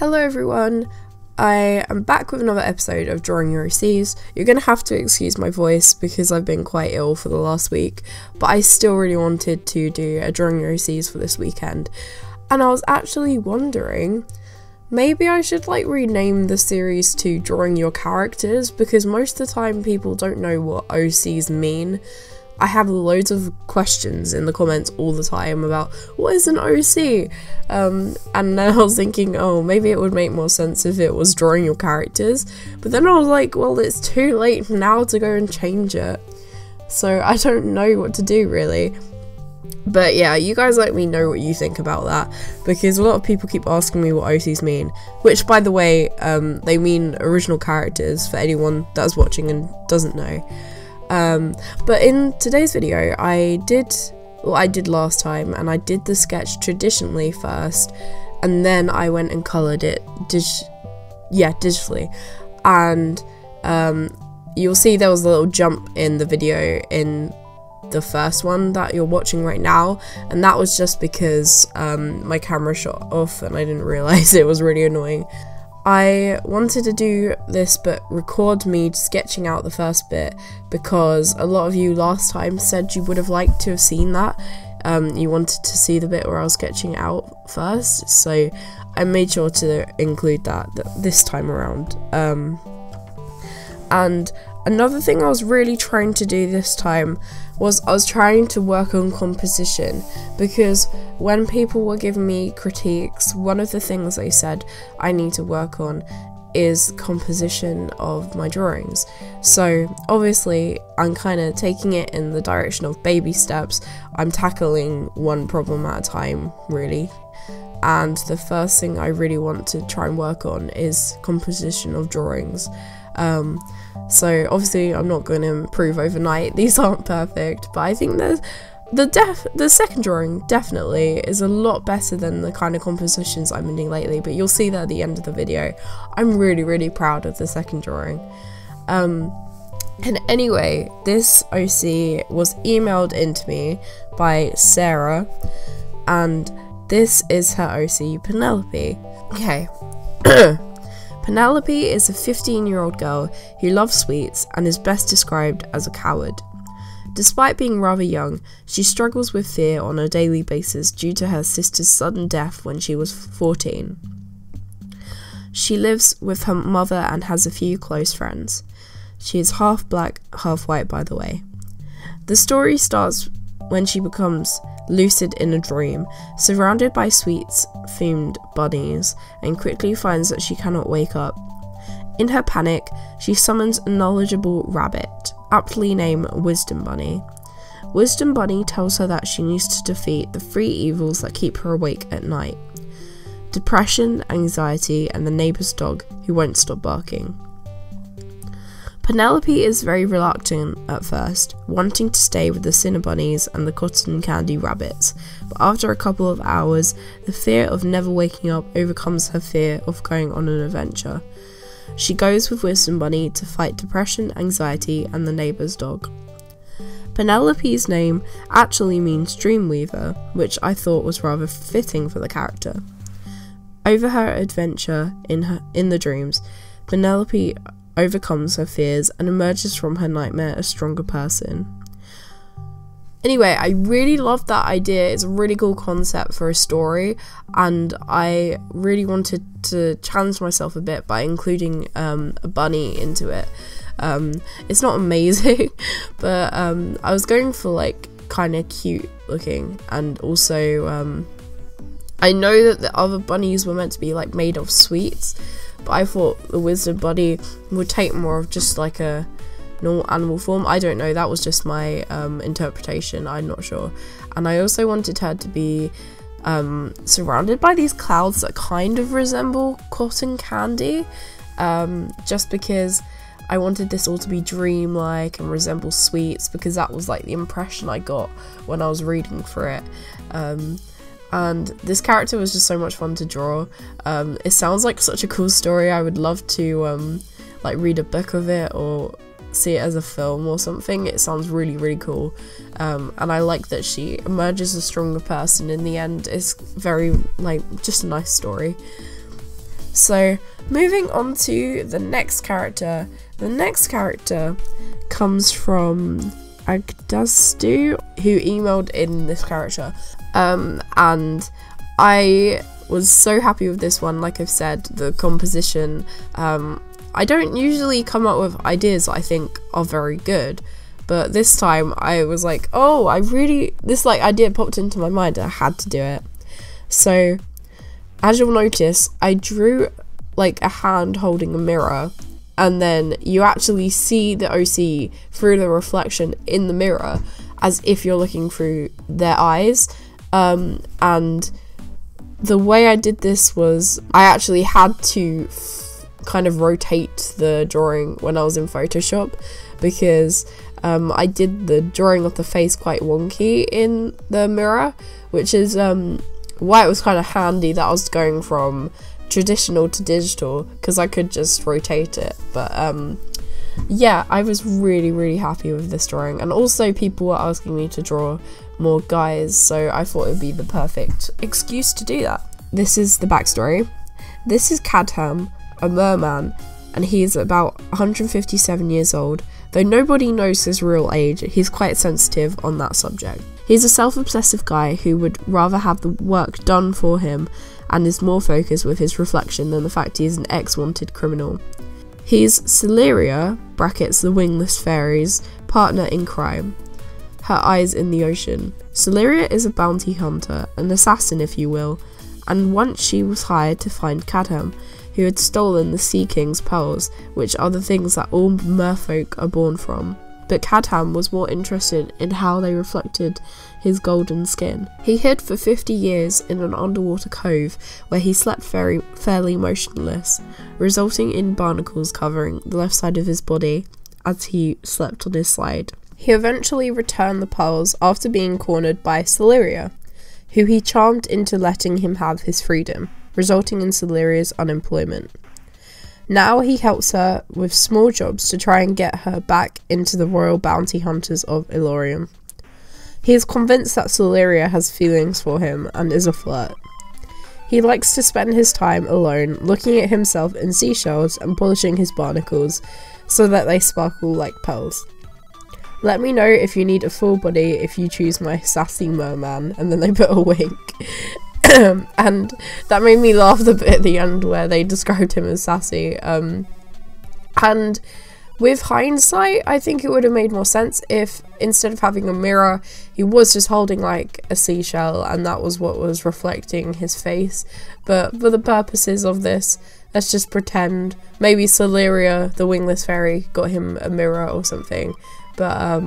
Hello everyone, I am back with another episode of Drawing Your OCs. You're going to have to excuse my voice because I've been quite ill for the last week, but I still really wanted to do a Drawing Your OCs for this weekend. And I was actually wondering, maybe I should rename the series to Drawing Your Characters, because most of the time people don't know what OCs mean. I have loads of questions in the comments all the time about what is an OC, and then I was thinking, oh, maybe it would make more sense if it was drawing your characters, but then I was like, well, it's too late now to go and change it, so I don't know what to do really. But yeah, you guys let me know what you think about that, because a lot of people keep asking me what OCs mean, which, by the way, they mean original characters for anyone that's watching and doesn't know. But in today's video, I did last time, and I did the sketch traditionally first, and then I went and coloured it digitally, and you'll see there was a little jump in the video in the first one that you're watching right now, and that was just because my camera shut off and I didn't realise it was really annoying. I wanted to do this but record me sketching out the first bit because a lot of you last time said you would have liked to have seen that. You wanted to see the bit where I was sketching out first, so I made sure to include that this time around. And another thing I was really trying to do this time was I was trying to work on composition, because when people were giving me critiques, one of the things they said I need to work on is composition of my drawings. So obviously I'm kind of taking it in the direction of baby steps. I'm tackling one problem at a time, really. And the first thing I really want to try and work on is composition of drawings. So obviously I'm not going to improve overnight, these aren't perfect, but I think the second drawing definitely is a lot better than the kind of compositions I've been doing lately, but you'll see that at the end of the video. I'm really proud of the second drawing. And anyway, this OC was emailed into me by Sarah, and this is her OC, Penelope. Okay. Penelope is a 15-year-old girl who loves sweets and is best described as a coward. Despite being rather young, she struggles with fear on a daily basis due to her sister's sudden death when she was 14. She lives with her mother and has a few close friends. She is half black, half white, by the way. The story starts when she becomes lucid in a dream, surrounded by sweets-themed bunnies, and quickly finds that she cannot wake up. In her panic, she summons a knowledgeable rabbit, aptly named Wisdom Bunny. Wisdom Bunny tells her that she needs to defeat the 3 evils that keep her awake at night: depression, anxiety, and the neighbour's dog who won't stop barking. Penelope is very reluctant at first, wanting to stay with the Cinnabunnies and the cotton candy rabbits, but after a couple of hours, the fear of never waking up overcomes her fear of going on an adventure. She goes with Wisdom Bunny to fight depression, anxiety, and the neighbour's dog. Penelope's name actually means Dreamweaver, which I thought was rather fitting for the character. Over her adventure in the dreams, Penelope overcomes her fears and emerges from her nightmare a stronger person. Anyway, I really love that idea. It's a really cool concept for a story, and I really wanted to challenge myself a bit by including a bunny into it. It's not amazing, but I was going for kind of cute looking, and also I know that the other bunnies were meant to be made of sweets, but I thought the Wisdom Bunny would take more of just a normal animal form. I don't know, that was just my interpretation, I'm not sure. And I also wanted her to be surrounded by these clouds that kind of resemble cotton candy, just because I wanted this all to be dreamlike and resemble sweets, because that was the impression I got when I was reading for it. And this character was just so much fun to draw. It sounds like such a cool story. I would love to read a book of it or see it as a film or something. It sounds really cool. And I like that she emerges a stronger person in the end. It's very just a nice story. So moving on to the next character. The next character comes from Agdastu, who emailed in this character, and I was so happy with this one. Like I've said, the composition, I don't usually come up with ideas that I think are very good, but this time I was like, oh, this like idea popped into my mind and I had to do it. So as you'll notice, I drew like a hand holding a mirror, and then you actually see the OC through the reflection in the mirror as if you're looking through their eyes. And the way I did this was I actually had to kind of rotate the drawing when I was in Photoshop, because I did the drawing of the face quite wonky in the mirror, which is why it was kind of handy that I was going from traditional to digital, because I could just rotate it. But yeah, I was really happy with this drawing, and also people were asking me to draw more guys, so I thought it would be the perfect excuse to do that. This is the backstory. This is Cadham, a merman, and he's about 157 years old. Though nobody knows his real age, he's quite sensitive on that subject. He's a self-obsessive guy who would rather have the work done for him, and is more focused with his reflection than the fact he is an ex-wanted criminal. He's Celeria, brackets the wingless fairy's partner in crime, her eyes in the ocean. Celeria is a bounty hunter, an assassin if you will, and once she was hired to find Cadham, who had stolen the Sea King's pearls, which are the things that all merfolk are born from. But Cadham was more interested in how they reflected his golden skin. He hid for 50 years in an underwater cove where he slept fairly motionless, resulting in barnacles covering the left side of his body as he slept on his side. He eventually returned the pearls after being cornered by Celeria, who he charmed into letting him have his freedom, resulting in Celeria's unemployment. Now he helps her with small jobs to try and get her back into the royal bounty hunters of Ilorium. He is convinced that Celeria has feelings for him and is a flirt. He likes to spend his time alone, looking at himself in seashells and polishing his barnacles so that they sparkle like pearls. Let me know if you need a full body if you choose my sassy merman, and then they put a wink. And that made me laugh a bit at the end where they described him as sassy. And with hindsight, I think it would have made more sense if instead of having a mirror, he was just holding like a seashell and that was what was reflecting his face. But for the purposes of this, let's just pretend maybe Celeria, the wingless fairy, got him a mirror or something. But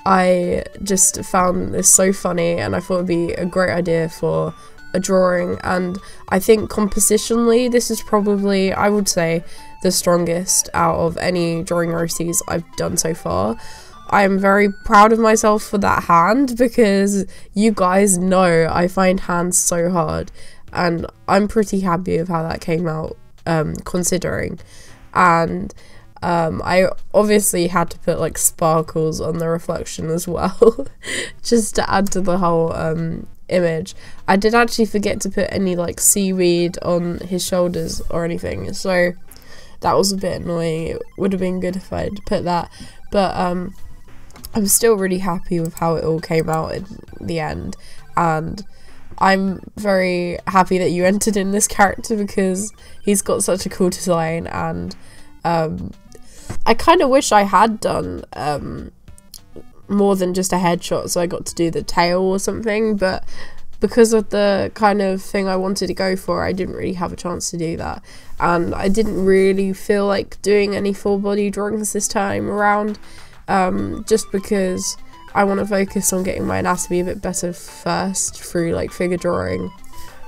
I just found this so funny, and I thought it would be a great idea for a drawing, and I think compositionally this is probably, I would say, the strongest out of any drawing roasties I've done so far. I'm very proud of myself for that hand, because you guys know I find hands so hard, and I'm pretty happy with how that came out, considering. And I obviously had to put like sparkles on the reflection as well, just to add to the whole image. I did actually forget to put any like seaweed on his shoulders or anything, so that was a bit annoying. It would have been good if I had put that, but I'm still really happy with how it all came out in the end, and I'm very happy that you entered in this character because he's got such a cool design, and I kind of wish I had done more than just a headshot, so I got to do the tail or something, but because of the kind of thing I wanted to go for, I didn't really have a chance to do that, and I didn't really feel like doing any full body drawings this time around, just because I want to focus on getting my anatomy a bit better first through like figure drawing,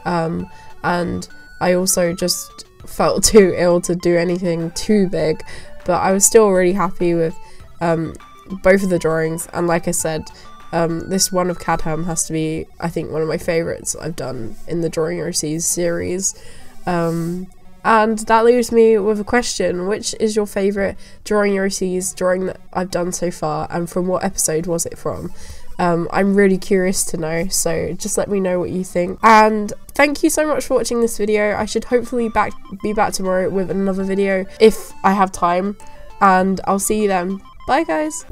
and I also just felt too ill to do anything too big. But I was still really happy with both of the drawings, and like I said, this one of Cadham has to be, I think, one of my favourites I've done in the Drawing Overseas series. And that leaves me with a question: which is your favourite Drawing Overseas drawing that I've done so far, and from what episode was it from? I'm really curious to know, so just let me know what you think. And thank you so much for watching this video. I should hopefully be back tomorrow with another video if I have time, and I'll see you then. Bye guys.